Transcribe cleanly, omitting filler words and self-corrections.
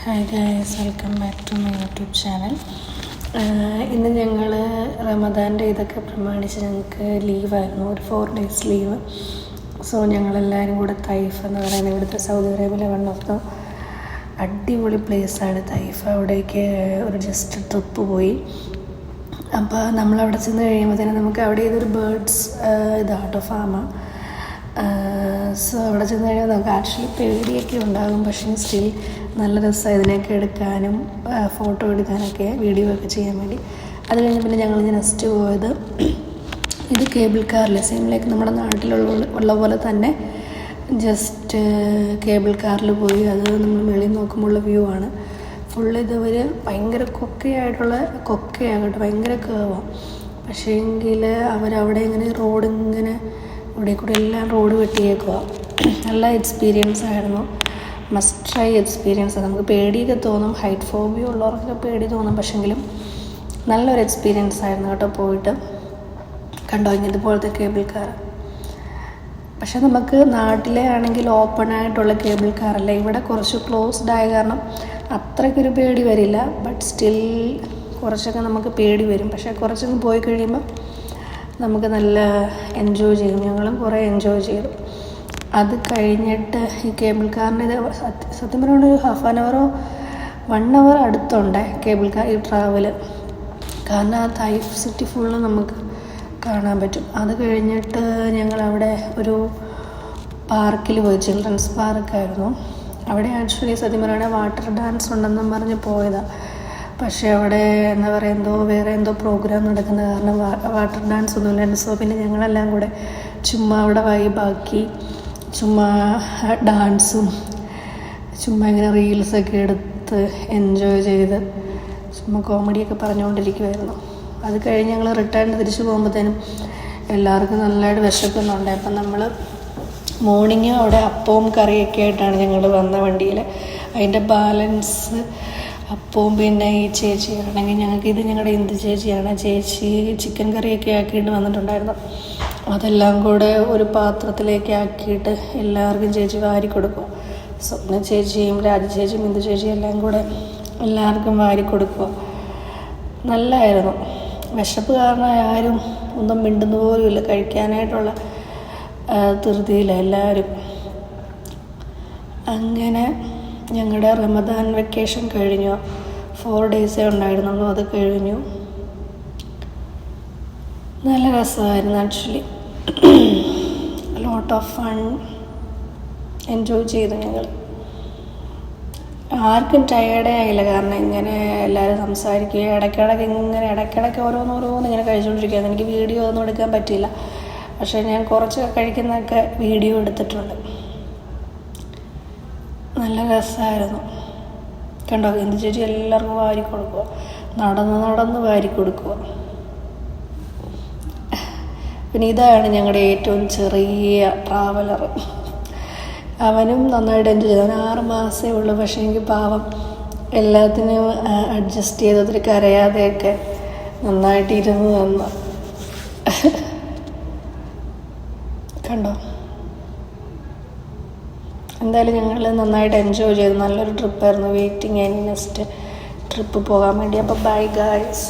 Hi guys, welcome back to my YouTube channel. ഇന്ന് ഞങ്ങൾ റമദാൻ്റെ ഇതൊക്കെ പ്രമാണിച്ച് ഞങ്ങൾക്ക് ലീവായിരുന്നു, ഒരു 4 days ലീവ്. സോ ഞങ്ങളെല്ലാവരും കൂടെ തൈഫ് എന്ന് പറയുന്നത് ഇവിടുത്തെ സൗദി അറേബ്യയിലെ വൺ ഓഫ് ദ അടിപൊളി പ്ലേസാണ് തൈഫ്. അവിടേക്ക് ഒരു ജസ്റ്റ് ട്രിപ്പ് പോയി. അപ്പോൾ നമ്മളവിടെ ചെന്ന് കഴിയുമ്പോഴത്തേനും നമുക്ക് അവിടെ ഇതൊരു ബേർഡ്സ് ഇതാട്ടോ ഫാമാണ്. സോ അവിടെ ചെന്ന് കഴിഞ്ഞാൽ നമുക്ക് ആക്ച്വലി പേടിയൊക്കെ ഉണ്ടാകും, പക്ഷേ സ്റ്റിൽ നല്ല രസമാണ് ഇതിനൊക്കെ എടുക്കാനും ഫോട്ടോ എടുക്കാനൊക്കെ, വീഡിയോ ഒക്കെ ചെയ്യാൻ വേണ്ടി. അത് കഴിഞ്ഞ് പിന്നെ ഞങ്ങൾ നെക്സ്റ്റ് പോയത് ഇത് കേബിൾ കാറിൽ സെയിം ലൈക്ക് നമ്മുടെ നാട്ടിലുള്ള പോലെ തന്നെ ജസ്റ്റ് കേബിൾ കാറിൽ പോയി. അത് നമ്മൾ വെളിയിൽ നോക്കുമ്പോഴുള്ള വ്യൂ ആണ്. ഫുള്ള് ഇതവർ ഭയങ്കര കൊക്കയാകട്ടെ ഭയങ്കര കേവാണ്. പക്ഷേ എങ്കിൽ അവരവിടെ ഇങ്ങനെ റോഡ് ഇങ്ങനെ ഇവിടെ കൂടെ എല്ലാം റോഡ് വെട്ടിയേക്കുക. നല്ല എക്സ്പീരിയൻസ് ആയിരുന്നു, മസ്റ്റ് ട്രൈ എക്സ്പീരിയൻസ്. നമുക്ക് പേടിയൊക്കെ തോന്നും, ഹൈറ്റ് ഫോബിയ ഉള്ളവർക്കൊക്കെ പേടി തോന്നും, പക്ഷെങ്കിലും നല്ലൊരു എക്സ്പീരിയൻസ് ആയിരുന്നു കേട്ടോ. പോയിട്ട് കണ്ടോ ഇതുപോലത്തെ കേബിൾ കാർ. പക്ഷെ നമുക്ക് നാട്ടിലെ ആണെങ്കിൽ ഓപ്പൺ ആയിട്ടുള്ള കേബിൾ കാറല്ല, ഇവിടെ കുറച്ച് ക്ലോസ്ഡ് ആയ കാരണം അത്രയ്ക്കൊരു പേടി വരില്ല. ബട്ട് സ്റ്റിൽ കുറച്ചൊക്കെ നമുക്ക് പേടി വരും. പക്ഷേ കുറച്ചൊക്കെ പോയി കഴിയുമ്പോൾ നമുക്ക് നല്ല എൻജോയ് ചെയ്യും. ഞങ്ങളും കുറേ എൻജോയ് ചെയ്തു. അത് കഴിഞ്ഞിട്ട് ഈ കേബിൾ കാറിൻ്റെ ഇത് സത്യം പറഞ്ഞാൽ ഒരു 1/2 hour 1 hour അടുത്തുണ്ട് കേബിൾ കാർ ഈ ട്രാവല്. കാരണം ആ തൈഫ് സിറ്റി ഫുള്ള് നമുക്ക് കാണാൻ പറ്റും. അത് കഴിഞ്ഞിട്ട് ഞങ്ങളവിടെ ഒരു പാർക്കിൽ പോയി, ചിൽഡ്രൻസ് പാർക്കായിരുന്നു. അവിടെ ആക്ച്വലി സത്യം പറയുകയാണെങ്കിൽ വാട്ടർ ഡാൻസ് ഉണ്ടെന്നും പറഞ്ഞ് പോയതാണ്. പക്ഷേ അവിടെ എന്താ പറയുക വേറെ എന്തോ പ്രോഗ്രാം നടക്കുന്ന കാരണം വാട്ടർ ഡാൻസ് ഒന്നുമില്ല. സോ പിന്നെ ഞങ്ങളെല്ലാം കൂടെ ചുമ്മാ അവിടെ വൈബാക്കി, ചുമ്മാ ഡാൻസും ചുമ്മാ ഇങ്ങനെ റീൽസൊക്കെ എടുത്ത് എൻജോയ് ചെയ്ത് ചുമ്മാ കോമഡിയൊക്കെ പറഞ്ഞുകൊണ്ടിരിക്കുമായിരുന്നു. അത് കഴിഞ്ഞ് ഞങ്ങൾ റിട്ടേൺ തിരിച്ച് പോകുമ്പോഴത്തേനും എല്ലാവർക്കും നല്ലതായിട്ട് വിശക്കുന്നുണ്ട്. അപ്പം നമ്മൾ മോർണിംഗ് അവിടെ അപ്പവും കറിയൊക്കെ ആയിട്ടാണ് ഞങ്ങൾ വന്ന വണ്ടിയിൽ. അതിൻ്റെ ബാലൻസ് അപ്പവും പിന്നെ ഈ ചേച്ചിയാണെങ്കിൽ ഞങ്ങളുടെ ഇന്ദു ചേച്ചിയാണ്, ചേച്ചി ചിക്കൻ കറിയൊക്കെ ആക്കിയിട്ട് വന്നിട്ടുണ്ടായിരുന്നു. അതെല്ലാം കൂടെ ഒരു പാത്രത്തിലേക്ക് ആക്കിയിട്ട് എല്ലാവർക്കും ചേച്ചി വാരി കൊടുക്കും. സ്വപ്ന ചേച്ചിയും രാജ ചേച്ചിയും ഇന്ദു ചേച്ചിയും എല്ലാം കൂടെ എല്ലാവർക്കും വാരി കൊടുക്കുക. നല്ലതായിരുന്നു. വിശപ്പ് കാരണം ആരും ഒന്നും മിണ്ടുന്ന പോലുമില്ല, കഴിക്കാനായിട്ടുള്ള ധൃതിയില്ല എല്ലാവരും. അങ്ങനെ ഞങ്ങളുടെ റമദാൻ വെക്കേഷൻ കഴിഞ്ഞു. 4 days ഉണ്ടായിരുന്നുള്ളൂ, അത് കഴിഞ്ഞു. നല്ല രസമായിരുന്നു actually. Lot of fun enjoy ചെയ്തു ഞങ്ങൾ. ആർക്കും ടയേർഡേ ആയില്ല, കാരണം ഇങ്ങനെ എല്ലാവരും സംസാരിക്കുക, ഇടയ്ക്കിടയ്ക്ക് ഓരോന്ന് ഇങ്ങനെ കഴിച്ചുകൊണ്ടിരിക്കുകയാണ്. എനിക്ക് വീഡിയോ ഒന്നും എടുക്കാൻ പറ്റിയില്ല, പക്ഷേ ഞാൻ കുറച്ച് കഴിക്കുന്നതൊക്കെ വീഡിയോ എടുത്തിട്ടുണ്ട്. നല്ല രസമായിരുന്നു. കണ്ടോ ഇന്ദു ചേച്ചി എല്ലാവർക്കും വാരി കൊടുക്കുക, നടന്ന് വാരി കൊടുക്കുക. പിന്നെ ഇതാണ് ഞങ്ങളുടെ ഏറ്റവും ചെറിയ ട്രാവലർ. അവനും നന്നായിട്ട് എൻജോയ് ചെയ്തു. അവൻ 6 മാസമേ ഉള്ളൂ, പക്ഷേ എനിക്ക് പാവം എല്ലാത്തിനും അഡ്ജസ്റ്റ് ചെയ്ത് ഒത്തിരി കരയാതെയൊക്കെ നന്നായിട്ട് ഇരുന്ന് തന്നു. കണ്ടോ എന്തായാലും ഞങ്ങൾ നന്നായിട്ട് എൻജോയ് ചെയ്തു. നല്ലൊരു ട്രിപ്പായിരുന്നു. വെയിറ്റിംഗ് ആയിരുന്നു നെക്സ്റ്റ് ട്രിപ്പ് പോകാൻ വേണ്ടി. അപ്പോൾ ബൈ ഗൈസ്.